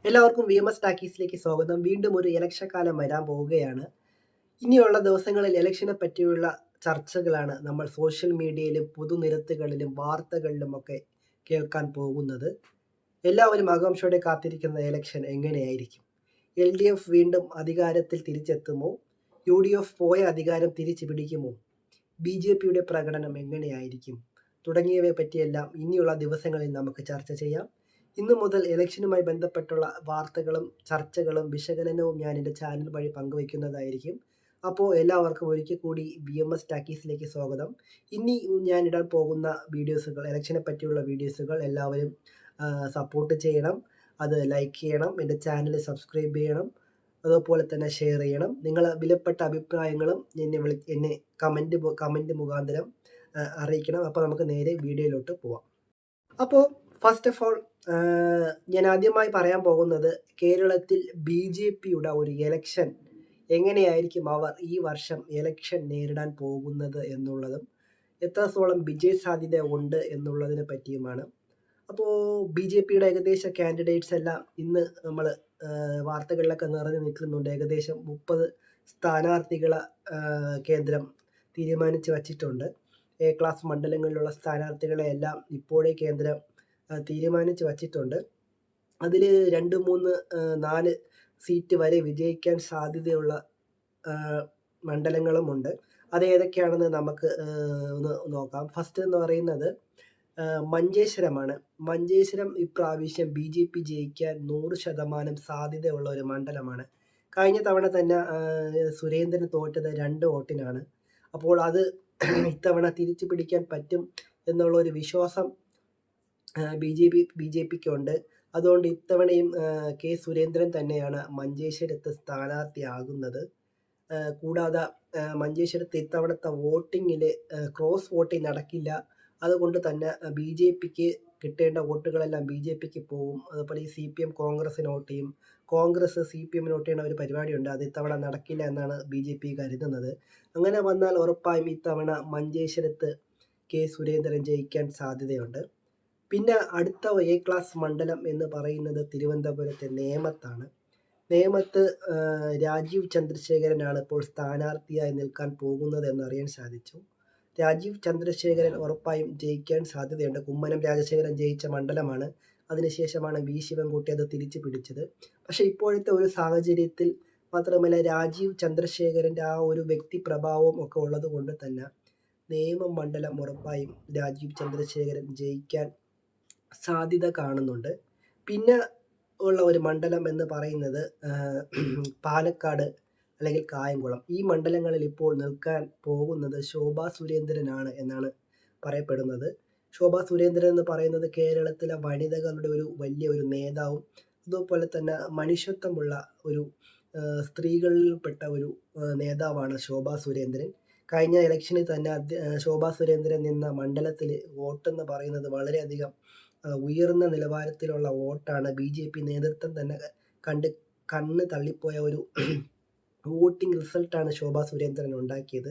എല്ലാവർക്കും VMS ടാക്കീസിലേക്ക് സ്വാഗതം. വീണ്ടും ഒരു ഇലക്ഷൻ കാലം വരാൻ പോവുകയാണ്. ഇനിയുള്ള ദിവസങ്ങളിൽ ഇലക്ഷനെ പറ്റിയുള്ള ചർച്ചകളാണ് നമ്മൾ സോഷ്യൽ മീഡിയയിലും പൊതുനിരത്തുകളിലും വാർത്തകളിലുമൊക്കെ കേൾക്കാൻ പോകുന്നത്. എല്ലാവരും ആകാംക്ഷയോടെ കാത്തിരിക്കുന്ന ഇലക്ഷൻ എങ്ങനെയായിരിക്കും? LDF വീണ്ടും അധികാരത്തിൽ തിരിച്ചെത്തുമോ? UDF പോയ അധികാരം തിരിച്ചു പിടിക്കുമോ? BJPയുടെ പ്രകടനം എങ്ങനെയായിരിക്കും? തുടങ്ങിയവയെ പറ്റിയെല്ലാം ഇനിയുള്ള ദിവസങ്ങളിൽ നമുക്ക് ചർച്ച ചെയ്യാം. ഇന്നു മുതൽ ഇലക്ഷനുമായി ബന്ധപ്പെട്ടുള്ള വാർത്തകളും ചർച്ചകളും വിശകലനവും ഞാൻ എൻ്റെ ചാനൽ വഴി പങ്കുവയ്ക്കുന്നതായിരിക്കും. അപ്പോൾ എല്ലാവർക്കും ഒരിക്കൽ കൂടി VMS ടാക്കീസിലേക്ക് സ്വാഗതം. ഇനി ഞാൻ ഇടാൻ പോകുന്ന വീഡിയോസുകൾ, ഇലക്ഷനെ പറ്റിയുള്ള വീഡിയോസുകൾ എല്ലാവരും സപ്പോർട്ട് ചെയ്യണം. അത് ലൈക്ക് ചെയ്യണം, എൻ്റെ ചാനൽ സബ്സ്ക്രൈബ് ചെയ്യണം, അതുപോലെ തന്നെ ഷെയർ ചെയ്യണം. നിങ്ങളെ വിലപ്പെട്ട അഭിപ്രായങ്ങളും എന്നെ കമൻറ്റ് മുഖാന്തരം അറിയിക്കണം. അപ്പോൾ നമുക്ക് നേരെ വീഡിയോയിലോട്ട് പോവാം. അപ്പോൾ ഫസ്റ്റ് ഓഫ് ഓൾ ഞാൻ ആദ്യമായി പറയാൻ പോകുന്നത് കേരളത്തിൽ BJPയുടെ ഒരു ഇലക്ഷൻ എങ്ങനെയായിരിക്കും അവർ ഈ വർഷം ഇലക്ഷൻ നേരിടാൻ പോകുന്നത് എന്നുള്ളതും എത്രത്തോളം വിജയ സാധ്യത ഉണ്ട് എന്നുള്ളതിനെ പറ്റിയുമാണ്. അപ്പോൾ BJPയുടെ ഏകദേശ കാൻഡിഡേറ്റ്സ് എല്ലാം ഇന്ന് നമ്മൾ വാർത്തകളിലൊക്കെ നിറഞ്ഞു നിൽക്കുന്നുണ്ട്. ഏകദേശം 30 സ്ഥാനാർത്ഥികളെ കേന്ദ്രം തീരുമാനിച്ച് വച്ചിട്ടുണ്ട്. A ക്ലാസ് മണ്ഡലങ്ങളിലുള്ള സ്ഥാനാർത്ഥികളെ എല്ലാം ഇപ്പോഴേ കേന്ദ്രം തീരുമാനിച്ച് വച്ചിട്ടുണ്ട്. അതിൽ 2, 3, 4 സീറ്റ് വരെ വിജയിക്കാൻ സാധ്യതയുള്ള മണ്ഡലങ്ങളുമുണ്ട്. അത് ഏതൊക്കെയാണെന്ന് നമുക്ക് ഒന്ന് നോക്കാം. ഫസ്റ്റ് എന്ന് പറയുന്നത് മഞ്ചേശ്വരമാണ്. മഞ്ചേശ്വരം ഇപ്രാവശ്യം BJP ജയിക്കാൻ 100% സാധ്യതയുള്ള ഒരു മണ്ഡലമാണ്. കഴിഞ്ഞ തവണ തന്നെ സുരേന്ദ്രൻ തോറ്റത് 2 വോട്ടിനാണ്. അപ്പോൾ അത് ഇത്തവണ തിരിച്ചു പിടിക്കാൻ പറ്റും എന്നുള്ള ഒരു വിശ്വാസം BJPക്കുണ്ട്. അതുകൊണ്ട് ഇത്തവണയും K. സുരേന്ദ്രൻ തന്നെയാണ് മഞ്ചേശ്വരത്ത് സ്ഥാനാർത്ഥിയാകുന്നത്. കൂടാതെ മഞ്ചേശ്വരത്ത് ഇത്തവണത്തെ വോട്ടിങ്ങിൽ ക്രോസ് വോട്ടിംഗ് നടക്കില്ല. അതുകൊണ്ട് തന്നെ BJPക്ക് കിട്ടേണ്ട വോട്ടുകളെല്ലാം BJPക്ക് പോവും. അതുപോലെ ഈ CPM കോൺഗ്രസ്സിന് വോട്ട് ചെയ്യും, കോൺഗ്രസ് CPMന് വോട്ട് ചെയ്യുന്ന ഒരു പരിപാടിയുണ്ട്. അത് ഇത്തവണ നടക്കില്ല എന്നാണ് BJP കരുതുന്നത്. അങ്ങനെ വന്നാൽ ഉറപ്പായും ഇത്തവണ മഞ്ചേശ്വരത്ത് K. സുരേന്ദ്രൻ ജയിക്കാൻ സാധ്യതയുണ്ട്. പിന്നെ അടുത്ത A ക്ലാസ് മണ്ഡലം എന്ന് പറയുന്നത് തിരുവനന്തപുരത്തെ നേമത്താണ്. നേമത്ത് രാജീവ് ചന്ദ്രശേഖരനാണ് ഇപ്പോൾ സ്ഥാനാർത്ഥിയായി നിൽക്കാൻ പോകുന്നത് എന്നറിയാൻ സാധിച്ചു. രാജീവ് ചന്ദ്രശേഖരൻ ഉറപ്പായും ജയിക്കാൻ സാധ്യതയുണ്ട്. കുമ്മനം രാജശേഖരൻ ജയിച്ച മണ്ഡലമാണ്. അതിനുശേഷമാണ് V. ശിവൻകുട്ടി അത് തിരിച്ചു പിടിച്ചത്. പക്ഷേ ഇപ്പോഴത്തെ ഒരു സാഹചര്യത്തിൽ മാത്രമല്ല, രാജീവ് ചന്ദ്രശേഖരൻ്റെ ആ ഒരു വ്യക്തിപ്രഭാവവും ഒക്കെ ഉള്ളത് കൊണ്ട് തന്നെ നേമം മണ്ഡലം ഉറപ്പായും രാജീവ് ചന്ദ്രശേഖരൻ ജയിക്കാൻ സാധ്യത കാണുന്നുണ്ട്. പിന്നെ ഉള്ള ഒരു മണ്ഡലം എന്ന് പറയുന്നത് പാലക്കാട് അല്ലെങ്കിൽ കായംകുളം. ഈ മണ്ഡലങ്ങളിൽ ഇപ്പോൾ നിൽക്കാൻ പോകുന്നത് ശോഭാ സുരേന്ദ്രനാണ് എന്നാണ് പറയപ്പെടുന്നത്. ശോഭാ സുരേന്ദ്രൻ എന്ന് പറയുന്നത് കേരളത്തിലെ വനിതകളുടെ ഒരു വലിയ ഒരു നേതാവും അതുപോലെ തന്നെ മനുഷ്യത്വമുള്ള ഒരു സ്ത്രീകളിൽപ്പെട്ട ഒരു നേതാവാണ് ശോഭാ സുരേന്ദ്രൻ. കഴിഞ്ഞ ഇലക്ഷനിൽ തന്നെ ശോഭാ സുരേന്ദ്രൻ നിന്ന മണ്ഡലത്തിൽ വോട്ടെന്ന് പറയുന്നത് വളരെയധികം ഉയർന്ന നിലവാരത്തിലുള്ള വോട്ടാണ്. BJP നേതൃത്വം തന്നെ കണ്ണ് തള്ളിപ്പോയ ഒരു വോട്ടിംഗ് റിസൾട്ടാണ് ശോഭാ സുരേന്ദ്രൻ ഉണ്ടാക്കിയത്.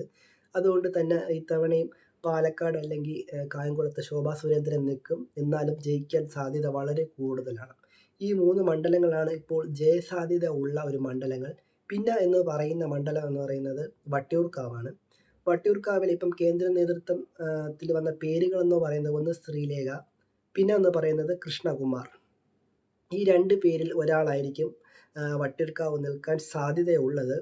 അതുകൊണ്ട് തന്നെ ഇത്തവണയും പാലക്കാട് അല്ലെങ്കിൽ കായംകുളത്ത് ശോഭാ സുരേന്ദ്രൻ നിൽക്കും. എന്നാലും ജയിക്കാൻ സാധ്യത വളരെ കൂടുതലാണ്. ഈ 3 മണ്ഡലങ്ങളാണ് ഇപ്പോൾ ജയസാധ്യത ഉള്ള ഒരു മണ്ഡലങ്ങൾ. പിന്നെ എന്ന് പറയുന്ന മണ്ഡലം എന്ന് പറയുന്നത് വട്ടിയൂർക്കാവാണ്. വട്ടിയൂർക്കാവിൽ ഇപ്പം കേന്ദ്ര നേതൃത്വത്തിൽ വന്ന പേരുകളെന്ന് പറയുന്നത് ഒന്ന് ശ്രീലേഖ, പിന്നെ എന്ന് പറയുന്നത് കൃഷ്ണകുമാർ. ഈ 2 പേരിൽ ഒരാളായിരിക്കും വട്ടിയൂർക്കാവ് നിൽക്കാൻ സാധ്യതയുള്ളത്.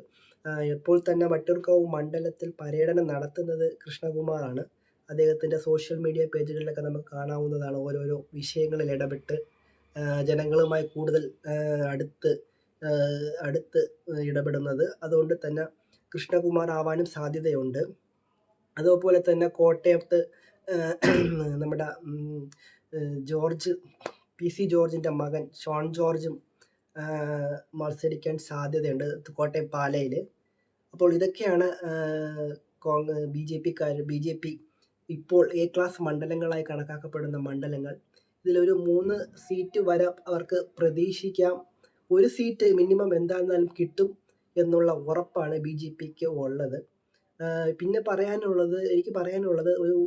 ഇപ്പോൾ തന്നെ വട്ടിയൂർക്കാവ് മണ്ഡലത്തിൽ പര്യടനം നടത്തുന്നത് കൃഷ്ണകുമാറാണ്. അദ്ദേഹത്തിൻ്റെ സോഷ്യൽ മീഡിയ പേജുകളിലൊക്കെ നമുക്ക് കാണാവുന്നതാണ്. ഓരോരോ വിഷയങ്ങളിൽ ഇടപെട്ട് ജനങ്ങളുമായി കൂടുതൽ അടുത്ത് ഇടപെടുന്നത്. അതുകൊണ്ട് തന്നെ കൃഷ്ണകുമാർ ആവാനും സാധ്യതയുണ്ട്. അതുപോലെ തന്നെ കോട്ടയത്ത് നമ്മുടെ ജോർജ് PC ജോർജിൻ്റെ മകൻ ഷോൺ ജോർജും മത്സരിക്കാൻ സാധ്യതയുണ്ട് കോട്ടയം പാലയിൽ. അപ്പോൾ ഇതൊക്കെയാണ് BJP ഇപ്പോൾ A ക്ലാസ് മണ്ഡലങ്ങളായി കണക്കാക്കപ്പെടുന്ന മണ്ഡലങ്ങൾ. ഇതിലൊരു 3 സീറ്റ് വരെ അവർക്ക് പ്രതീക്ഷിക്കാം. 1 സീറ്റ് മിനിമം എന്തായിരുന്നാലും കിട്ടും എന്നുള്ള ഉറപ്പാണ് BJPക്ക് ഉള്ളത്. പിന്നെ എനിക്ക് പറയാനുള്ളത് ഒരു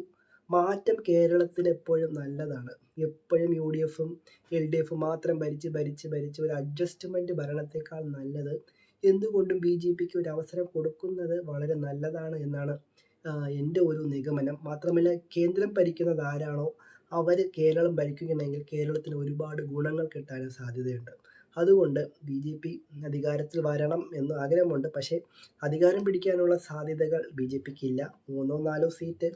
മാറ്റം കേരളത്തിൽ എപ്പോഴും നല്ലതാണ്. എപ്പോഴും യുഡിഎഫും എൽഡിഎഫും മാത്രം ഭരിച്ച് ഒരു അഡ്ജസ്റ്റ്മെൻറ്റ് ഭരണത്തേക്കാൾ നല്ലത് എന്തുകൊണ്ടും ബിജെപിക്ക് ഒരു അവസരം കൊടുക്കുന്നത് വളരെ നല്ലതാണ് എന്നാണ് എൻ്റെ ഒരു നിഗമനം. മാത്രമല്ല കേന്ദ്രം ഭരിക്കുന്നത് ആരാണോ അവർ കേരളം ഭരിക്കുകയാണെങ്കിൽ കേരളത്തിന് ഒരുപാട് ഗുണങ്ങൾ കിട്ടാനും സാധ്യതയുണ്ട്. അതുകൊണ്ട് ബിജെപി അധികാരത്തിൽ വരണം എന്ന് ആഗ്രഹമുണ്ട്. പക്ഷേ അധികാരം പിടിക്കാനുള്ള സാധ്യതകൾ ബിജെപിക്കില്ല. 3 4 സീറ്റ്,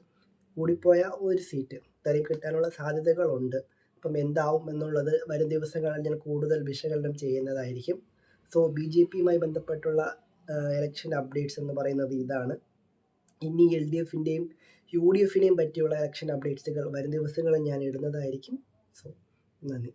കൂടിപ്പോയാൽ 1 സീറ്റ് ഇത്രയും കിട്ടാനുള്ള സാധ്യതകളുണ്ട്. അപ്പം എന്താവും എന്നുള്ളത് വരും ദിവസങ്ങളിൽ ഞാൻ കൂടുതൽ വിശകലനം ചെയ്യുന്നതായിരിക്കും. സോ ബിജെപിയുമായി ബന്ധപ്പെട്ടുള്ള ഇലക്ഷൻ അപ്ഡേറ്റ്സ് എന്ന് പറയുന്നത് ഇതാണ്. ഇനി എൽഡിഎഫിൻ്റെയും യുഡിഎഫിനെയും പറ്റിയുള്ള ഇലക്ഷൻ അപ്ഡേറ്റ്സുകൾ വരും ദിവസങ്ങളിൽ ഞാൻ ഇടുന്നതായിരിക്കും. സോ നന്ദി.